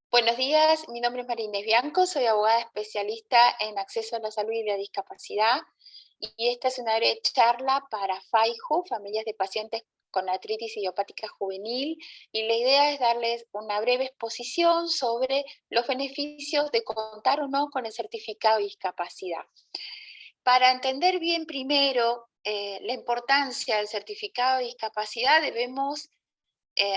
Buenos días, mi nombre es María Inés Bianco, soy abogada especialista en acceso a la salud y la discapacidad y esta es una breve charla para FAIJU, familias de pacientes con artritis idiopática juvenil, y la idea es darles una breve exposición sobre los beneficios de contar o no con el certificado de discapacidad. Para entender bien primero la importancia del certificado de discapacidad debemos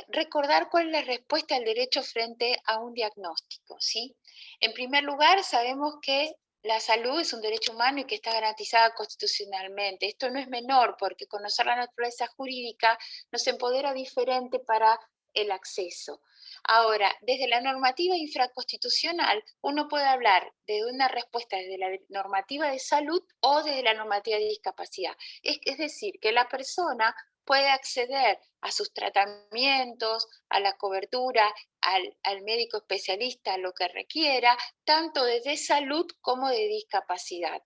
recordar cuál es la respuesta al derecho frente a un diagnóstico, ¿sí? En primer lugar, sabemos que la salud es un derecho humano y que está garantizada constitucionalmente. Esto no es menor porque conocer la naturaleza jurídica nos empodera diferente para el acceso. Ahora, desde la normativa infraconstitucional, uno puede hablar de una respuesta desde la normativa de salud o desde la normativa de discapacidad. Es decir, que la persona puede acceder a sus tratamientos, a la cobertura, al médico especialista, a lo que requiera, tanto desde salud como de discapacidad.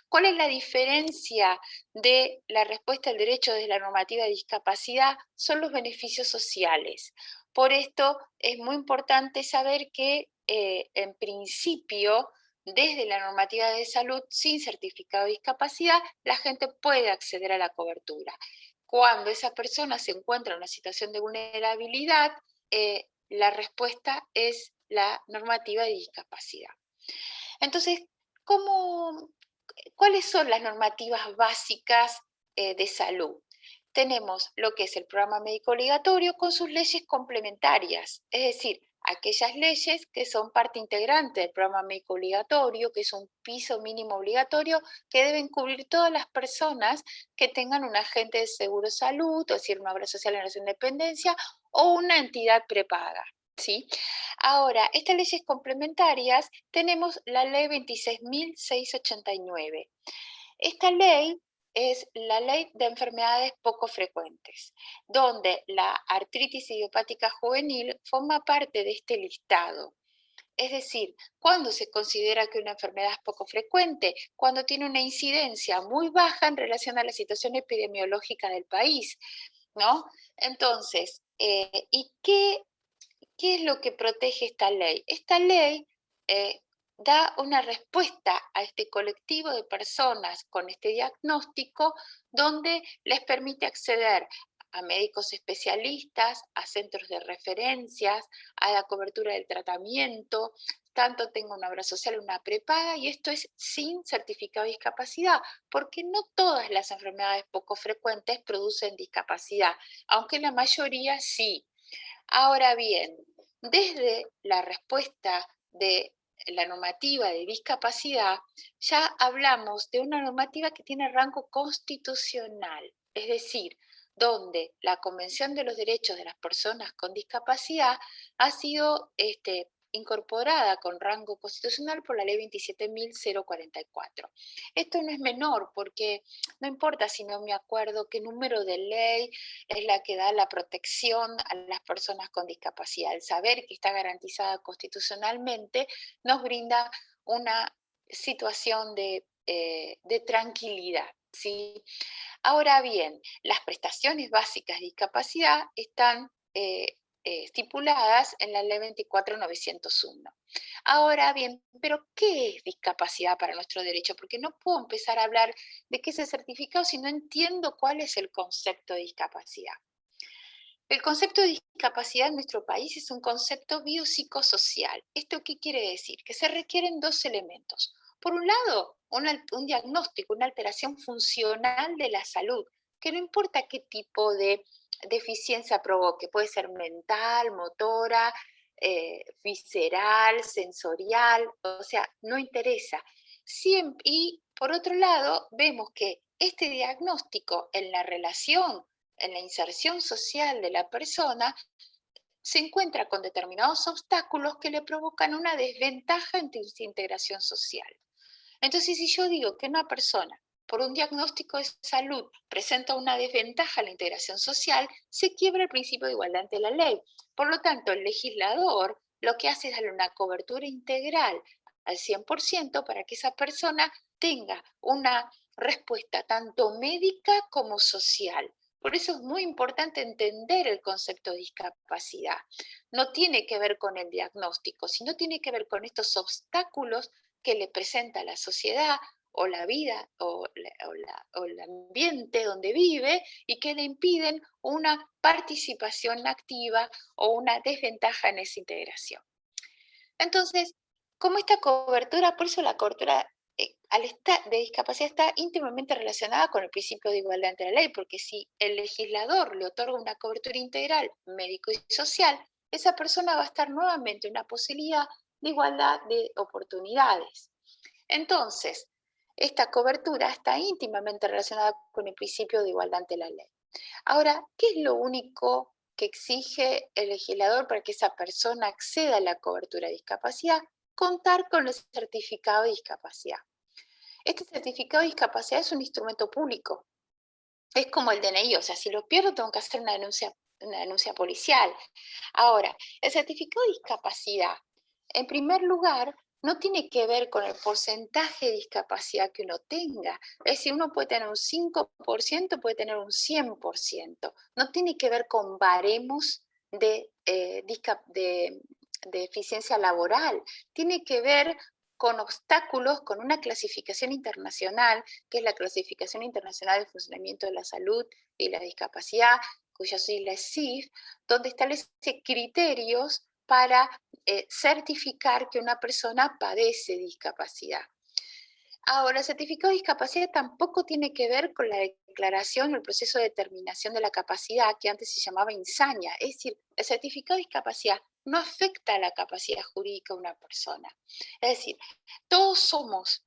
¿Cuál es la diferencia de la respuesta al derecho desde la normativa de discapacidad? Son los beneficios sociales. Por esto es muy importante saber que en principio, desde la normativa de salud, sin certificado de discapacidad, la gente puede acceder a la cobertura. Cuando esa persona se encuentra en una situación de vulnerabilidad, la respuesta es la normativa de discapacidad. Entonces, ¿cómo, ¿cuáles son las normativas básicas de salud? Tenemos lo que es el programa médico obligatorio con sus leyes complementarias, es decir, aquellas leyes que son parte integrante del programa médico obligatorio, que es un piso mínimo obligatorio que deben cubrir todas las personas que tengan un agente de seguro salud, es decir, una obra social en relación de dependencia o una entidad prepaga, ¿sí? Ahora, estas leyes complementarias tenemos la ley 26.689. Esta ley es la ley de enfermedades poco frecuentes, donde la artritis idiopática juvenil forma parte de este listado. Es decir, cuando se considera que una enfermedad es poco frecuente, cuando tiene una incidencia muy baja en relación a la situación epidemiológica del país, ¿no? Entonces, ¿qué es lo que protege esta ley? Esta ley da una respuesta a este colectivo de personas con este diagnóstico donde les permite acceder a médicos especialistas, a centros de referencias, a la cobertura del tratamiento, tanto tenga una obra social o una prepaga, y esto es sin certificado de discapacidad, porque no todas las enfermedades poco frecuentes producen discapacidad, aunque la mayoría sí. Ahora bien, desde la respuesta de la normativa de discapacidad, ya hablamos de una normativa que tiene rango constitucional, es decir, donde la Convención de los Derechos de las Personas con Discapacidad ha sido incorporada con rango constitucional por la ley 27.044. Esto no es menor porque no importa si no me acuerdo qué número de ley es la que da la protección a las personas con discapacidad. El saber que está garantizada constitucionalmente nos brinda una situación de tranquilidad, ¿sí? Ahora bien, las prestaciones básicas de discapacidad están estipuladas en la ley 24.901. Ahora bien, pero ¿qué es discapacidad para nuestro derecho? Porque no puedo empezar a hablar de qué es el certificado si no entiendo cuál es el concepto de discapacidad. El concepto de discapacidad en nuestro país es un concepto biopsicosocial. ¿Esto qué quiere decir? Que se requieren dos elementos. Por un lado, un diagnóstico, una alteración funcional de la salud, que no importa qué tipo de deficiencia provoque, puede ser mental, motora, visceral, sensorial, o sea, no interesa. Y por otro lado, vemos que este diagnóstico en la relación, en la inserción social de la persona, se encuentra con determinados obstáculos que le provocan una desventaja en su integración social. Entonces, si yo digo que una persona, por un diagnóstico de salud, presenta una desventaja en la integración social, se quiebra el principio de igualdad ante la ley. Por lo tanto, el legislador lo que hace es darle una cobertura integral al 100% para que esa persona tenga una respuesta tanto médica como social. Por eso es muy importante entender el concepto de discapacidad. No tiene que ver con el diagnóstico, sino tiene que ver con estos obstáculos que le presenta la sociedad o la vida o el ambiente donde vive y que le impiden una participación activa o una desventaja en esa integración. Entonces, como esta cobertura, por eso la cobertura al estar de discapacidad está íntimamente relacionada con el principio de igualdad ante la ley, porque si el legislador le otorga una cobertura integral médico y social, esa persona va a estar nuevamente en una posibilidad de igualdad de oportunidades. Entonces, esta cobertura está íntimamente relacionada con el principio de igualdad ante la ley. Ahora, ¿qué es lo único que exige el legislador para que esa persona acceda a la cobertura de discapacidad? Contar con el certificado de discapacidad. Este certificado de discapacidad es un instrumento público. Es como el DNI, o sea, si lo pierdo tengo que hacer una denuncia policial. Ahora, el certificado de discapacidad, en primer lugar, no tiene que ver con el porcentaje de discapacidad que uno tenga. Es decir, uno puede tener un 5%, puede tener un 100%. No tiene que ver con baremos de eficiencia laboral. Tiene que ver con obstáculos, con una clasificación internacional, que es la Clasificación Internacional de Funcionamiento de la Salud y la Discapacidad, cuya sigla es CIF, donde establece criterios para certificar que una persona padece discapacidad. Ahora, el certificado de discapacidad tampoco tiene que ver con la declaración o el proceso de determinación de la capacidad que antes se llamaba INSAña. Es decir, el certificado de discapacidad no afecta a la capacidad jurídica de una persona. Es decir, todos somos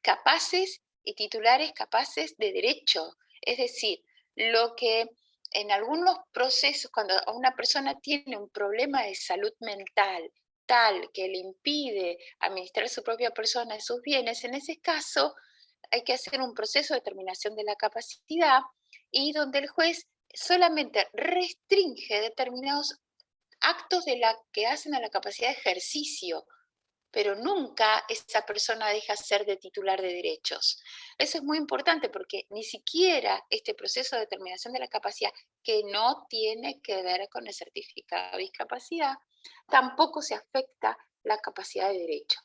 capaces y titulares capaces de derecho. Es decir, lo que en algunos procesos, cuando una persona tiene un problema de salud mental tal que le impide administrar su propia persona y sus bienes, en ese caso hay que hacer un proceso de determinación de la capacidad y donde el juez solamente restringe determinados actos de la que hacen a la capacidad de ejercicio, pero nunca esa persona deja ser de titular de derechos. Eso es muy importante porque ni siquiera este proceso de determinación de la capacidad, que no tiene que ver con el certificado de discapacidad, tampoco se afecta la capacidad de derecho.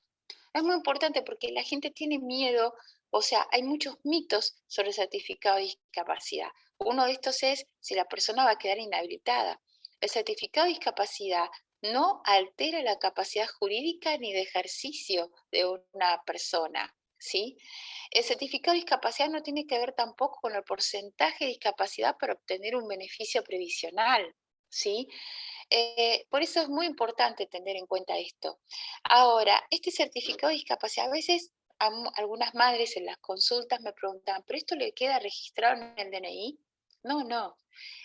Es muy importante porque la gente tiene miedo, o sea, hay muchos mitos sobre el certificado de discapacidad. Uno de estos es si la persona va a quedar inhabilitada. El certificado de discapacidad no altera la capacidad jurídica ni de ejercicio de una persona, ¿sí? El certificado de discapacidad no tiene que ver tampoco con el porcentaje de discapacidad para obtener un beneficio previsional, ¿sí? Por eso es muy importante tener en cuenta esto. Ahora, este certificado de discapacidad, a veces algunas madres en las consultas me preguntan, ¿pero esto le queda registrado en el DNI? No, no.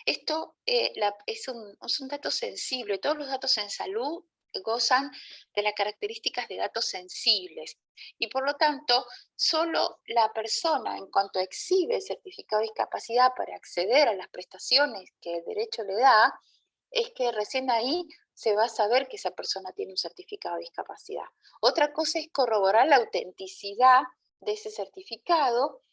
Esto es un dato sensible. Todos los datos en salud gozan de las características de datos sensibles y por lo tanto solo la persona en cuanto exhibe el certificado de discapacidad para acceder a las prestaciones que el derecho le da, es que recién ahí se va a saber que esa persona tiene un certificado de discapacidad. Otra cosa es corroborar la autenticidad de ese certificado,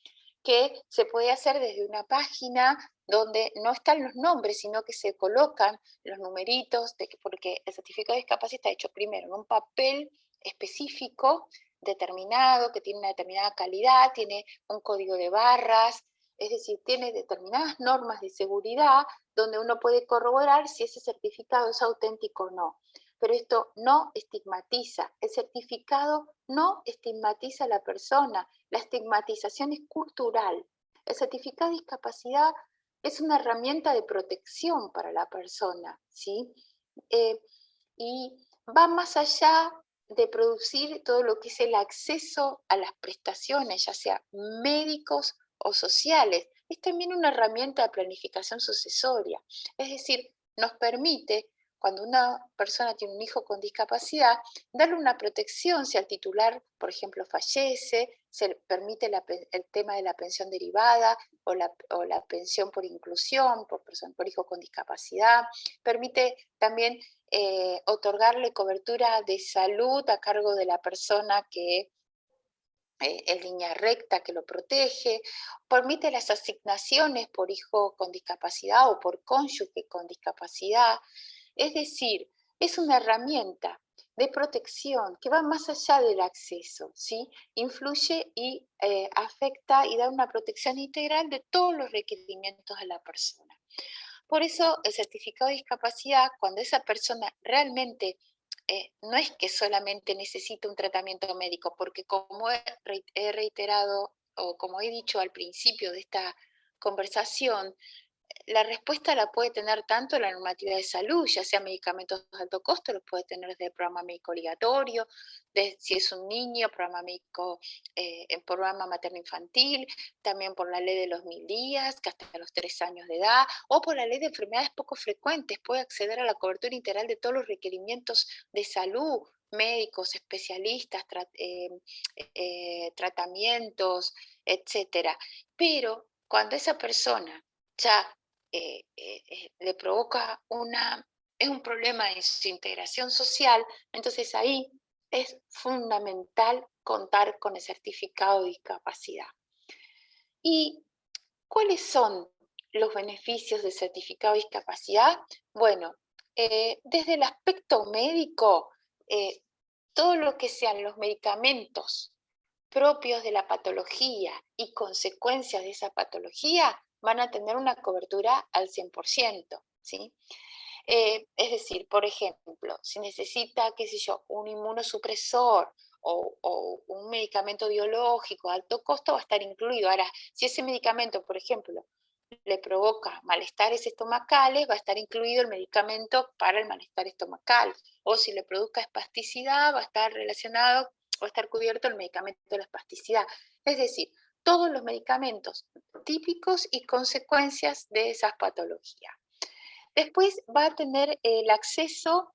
que se puede hacer desde una página donde no están los nombres, sino que se colocan los numeritos, porque el certificado de discapacidad está hecho primero en un papel específico, determinado, que tiene una determinada calidad, tiene un código de barras, es decir, tiene determinadas normas de seguridad donde uno puede corroborar si ese certificado es auténtico o no. Pero esto no estigmatiza, el certificado no estigmatiza a la persona, la estigmatización es cultural. El certificado de discapacidad es una herramienta de protección para la persona, ¿sí? Eh, y va más allá de producir todo lo que es el acceso a las prestaciones, ya sea médicos o sociales. Es también una herramienta de planificación sucesoria. Es decir, nos permite, cuando una persona tiene un hijo con discapacidad, darle una protección si el titular, por ejemplo, fallece, se permite el tema de la pensión derivada o la pensión por inclusión, por hijo con discapacidad, permite también otorgarle cobertura de salud a cargo de la persona que en línea recta que lo protege, permite las asignaciones por hijo con discapacidad o por cónyuge con discapacidad. Es decir, es una herramienta de protección que va más allá del acceso, ¿sí? Influye y afecta y da una protección integral de todos los requerimientos de la persona. Por eso el certificado de discapacidad, cuando esa persona realmente no es que solamente necesita un tratamiento médico, porque como he reiterado o como he dicho al principio de esta conversación, la respuesta la puede tener tanto la normativa de salud, ya sea medicamentos de alto costo, los puede tener desde el programa médico obligatorio, si es un niño, programa médico, en programa materno-infantil, también por la ley de los 1000 días, que hasta los 3 años de edad, o por la ley de enfermedades poco frecuentes, puede acceder a la cobertura integral de todos los requerimientos de salud, médicos, especialistas, tratamientos, etcétera. Pero cuando esa persona ya le provoca es un problema en su integración social, entonces ahí es fundamental contar con el certificado de discapacidad. ¿Y cuáles son los beneficios del certificado de discapacidad? Bueno, desde el aspecto médico, eh, todo lo que sean los medicamentos propios de la patología y consecuencias de esa patología van a tener una cobertura al 100%, ¿sí? Es decir, por ejemplo, si necesita, qué sé yo, un inmunosupresor o un medicamento biológico de alto costo, va a estar incluido. Ahora, si ese medicamento, por ejemplo, le provoca malestares estomacales, va a estar incluido el medicamento para el malestar estomacal. O si le produzca espasticidad, va a estar relacionado, va a estar cubierto el medicamento de la espasticidad. Es decir, todos los medicamentos típicos y consecuencias de esas patologías. Después va a tener el acceso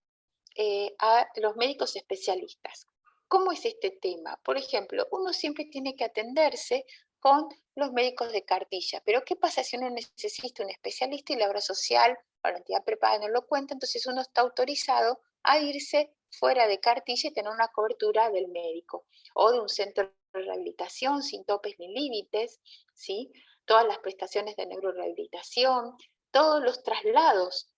a los médicos especialistas. ¿Cómo es este tema? Por ejemplo, uno siempre tiene que atenderse con los médicos de cartilla, pero ¿qué pasa si uno necesita un especialista y la obra social o la entidad prepaga no lo cuenta? Entonces uno está autorizado a irse fuera de cartilla y tener una cobertura del médico o de un centro de rehabilitación sin topes ni límites, ¿sí? Todas las prestaciones de neurorehabilitación, todos los traslados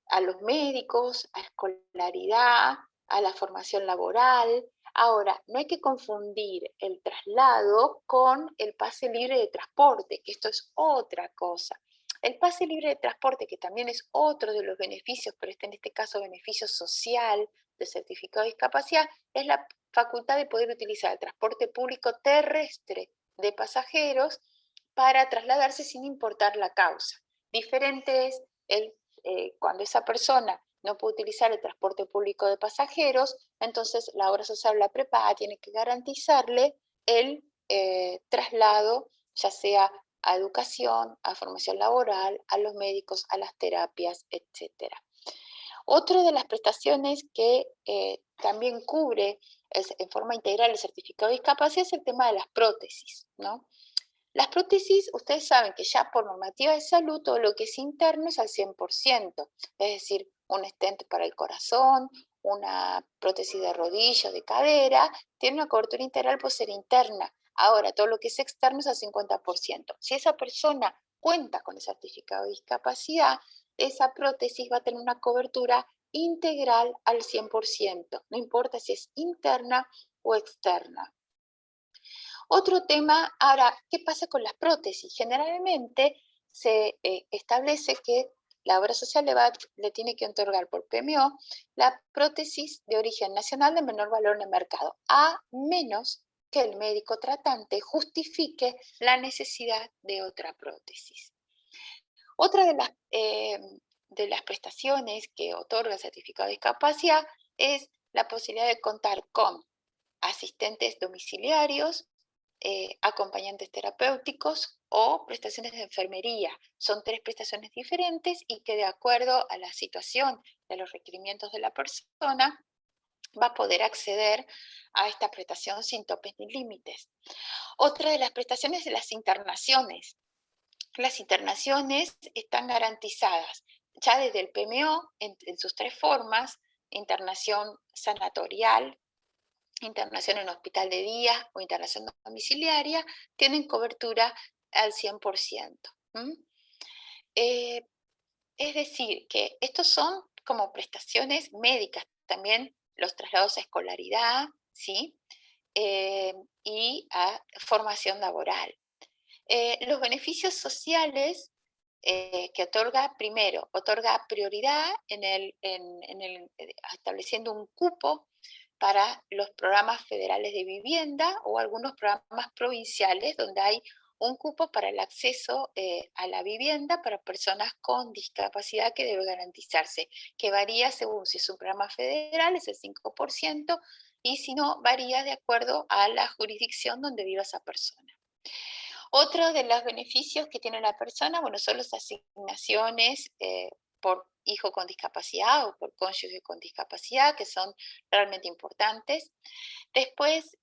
a los médicos, a escolaridad, a la formación laboral. Ahora, no hay que confundir el traslado con el pase libre de transporte, que esto es otra cosa. El pase libre de transporte, que también es otro de los beneficios, pero en este caso beneficio social del certificado de discapacidad, es la facultad de poder utilizar el transporte público terrestre de pasajeros para trasladarse sin importar la causa. Diferente es cuando esa persona no puede utilizar el transporte público de pasajeros, entonces la obra social, la prepaga, tiene que garantizarle el traslado, ya sea a educación, a formación laboral, a los médicos, a las terapias, etc. Otra de las prestaciones que también cubre en forma integral el certificado de discapacidad es el tema de las prótesis, ¿no? Las prótesis, ustedes saben que ya por normativa de salud todo lo que es interno es al 100%, es decir, un stent para el corazón, una prótesis de rodilla, de cadera, tiene una cobertura integral por ser interna. Ahora, todo lo que es externo es al 50%. Si esa persona cuenta con el certificado de discapacidad, esa prótesis va a tener una cobertura integral al 100%, no importa si es interna o externa. Otro tema, ahora, ¿qué pasa con las prótesis? Generalmente se establece que la obra social le tiene que otorgar por PMO la prótesis de origen nacional de menor valor en el mercado, a menos que el médico tratante justifique la necesidad de otra prótesis. Otra de las prestaciones que otorga el certificado de discapacidad es la posibilidad de contar con asistentes domiciliarios, acompañantes terapéuticos o prestaciones de enfermería. Son 3 prestaciones diferentes y que de acuerdo a la situación de los requerimientos de la persona va a poder acceder a esta prestación sin topes ni límites. Otra de las prestaciones es las internaciones. Las internaciones están garantizadas ya desde el PMO en sus 3 formas: internación sanatorial, internación en hospital de día o internación domiciliaria, tienen cobertura al 100%. Eh, es decir, que estos son como prestaciones médicas, también los traslados a escolaridad, ¿sí? Y a formación laboral. Los beneficios sociales que otorga, primero, otorga prioridad estableciendo un cupo para los programas federales de vivienda o algunos programas provinciales donde hay un cupo para el acceso a la vivienda para personas con discapacidad que debe garantizarse, que varía según si es un programa federal, es el 5%, y si no, varía de acuerdo a la jurisdicción donde viva esa persona. Otro de los beneficios que tiene la persona, bueno, son las asignaciones por hijo con discapacidad o por cónyuge con discapacidad, que son realmente importantes. Después,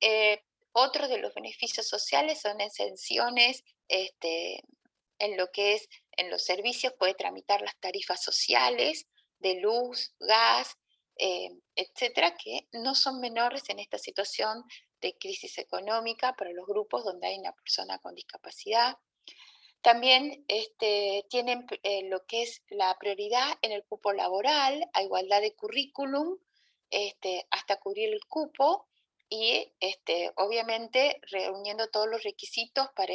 otros de los beneficios sociales son exenciones en lo que es, en los servicios, puede tramitar las tarifas sociales de luz, gas, etcétera, que no son menores en esta situación de crisis económica para los grupos donde hay una persona con discapacidad. También tienen lo que es la prioridad en el cupo laboral, a igualdad de currículum, hasta cubrir el cupo y obviamente reuniendo todos los requisitos para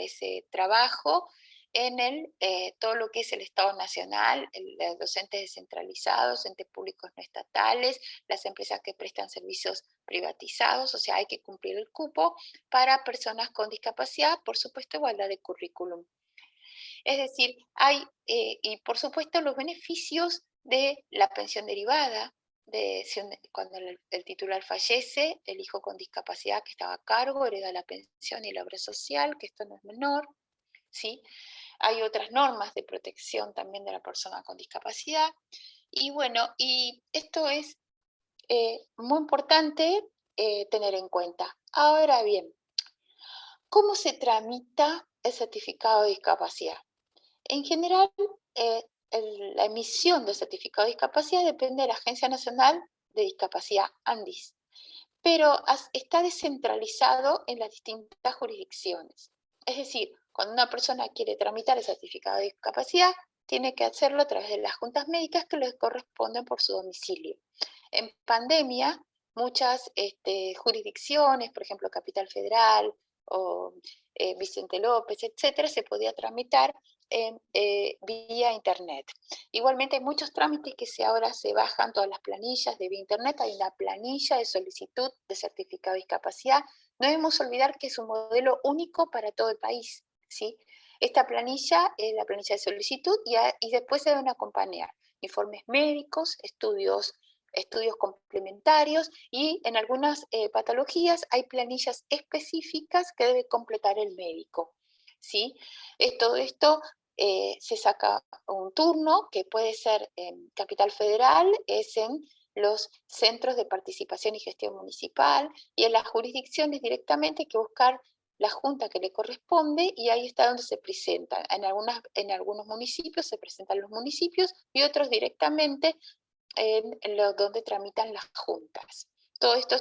ese trabajo en todo lo que es el Estado Nacional, los docentes descentralizados, entes públicos no estatales, las empresas que prestan servicios privatizados, o sea, hay que cumplir el cupo para personas con discapacidad, por supuesto, igualdad de currículum. Es decir, hay, y por supuesto, los beneficios de la pensión derivada, cuando el titular fallece, el hijo con discapacidad que estaba a cargo hereda la pensión y la obra social, que esto no es menor, ¿sí? Hay otras normas de protección también de la persona con discapacidad. Y bueno, y esto es muy importante tener en cuenta. Ahora bien, ¿cómo se tramita el certificado de discapacidad? En general, la emisión del certificado de discapacidad depende de la Agencia Nacional de Discapacidad, ANDIS, pero está descentralizado en las distintas jurisdicciones. Es decir, cuando una persona quiere tramitar el certificado de discapacidad, tiene que hacerlo a través de las juntas médicas que les corresponden por su domicilio. En pandemia, muchas jurisdicciones, por ejemplo, Capital Federal o Vicente López, etcétera, se podía tramitar vía internet. Igualmente hay muchos trámites que ahora se bajan todas las planillas de vía internet, hay una planilla de solicitud de certificado de discapacidad. No debemos olvidar que es un modelo único para todo el país, ¿sí? Esta planilla es la planilla de solicitud y después se deben acompañar informes médicos, estudios complementarios y en algunas patologías hay planillas específicas que debe completar el médico, ¿sí? Todo esto se saca un turno que puede ser en Capital Federal, es en los centros de participación y gestión municipal, y en las jurisdicciones directamente hay que buscar la junta que le corresponde y ahí está donde se presenta. En algunos municipios se presentan los municipios y otros directamente donde tramitan las juntas. Todo esto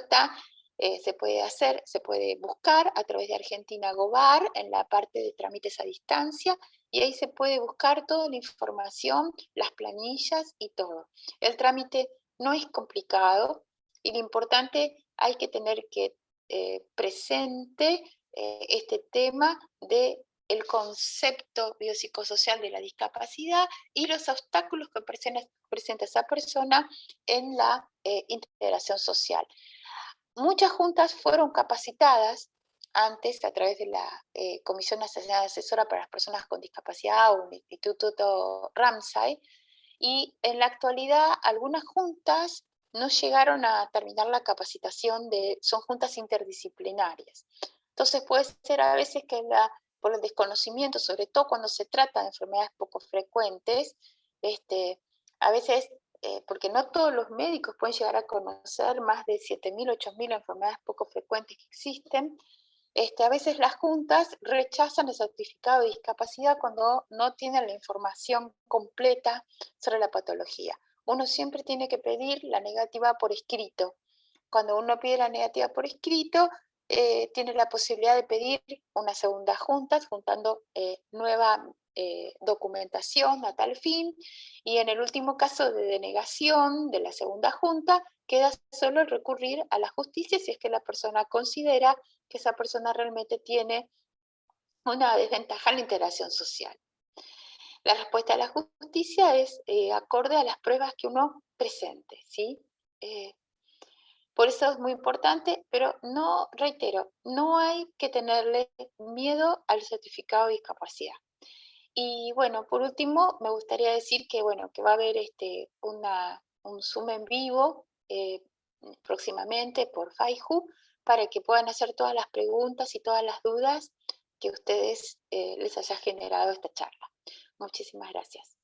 se puede hacer, se puede buscar a través de Argentina Gobar en la parte de trámites a distancia y ahí se puede buscar toda la información, las planillas y todo. El trámite no es complicado y lo importante hay que tener presente este tema de el concepto biopsicosocial de la discapacidad y los obstáculos que presenta esa persona en la integración social. Muchas juntas fueron capacitadas antes a través de la Comisión Nacional Asesora para las Personas con Discapacidad o el Instituto Ramsay, y en la actualidad algunas juntas no llegaron a terminar la capacitación, son juntas interdisciplinarias. Entonces puede ser a veces que por el desconocimiento, sobre todo cuando se trata de enfermedades poco frecuentes, a veces, porque no todos los médicos pueden llegar a conocer más de 7.000, 8.000 enfermedades poco frecuentes que existen, a veces las juntas rechazan el certificado de discapacidad cuando no tienen la información completa sobre la patología. Uno siempre tiene que pedir la negativa por escrito cuando uno pide la negativa por escrito, tiene la posibilidad de pedir una segunda junta, juntando nueva documentación a tal fin, y en el último caso de denegación de la segunda junta, queda solo recurrir a la justicia si es que la persona considera que esa persona realmente tiene una desventaja en la integración social. La respuesta de la justicia es acorde a las pruebas que uno presente, ¿sí? Eh, por eso es muy importante, pero no, reitero, no hay que tenerle miedo al certificado de discapacidad. Y bueno, por último, me gustaría decir que, bueno, que va a haber un Zoom en vivo próximamente por FAIJU para que puedan hacer todas las preguntas y todas las dudas que ustedes les haya generado esta charla. Muchísimas gracias.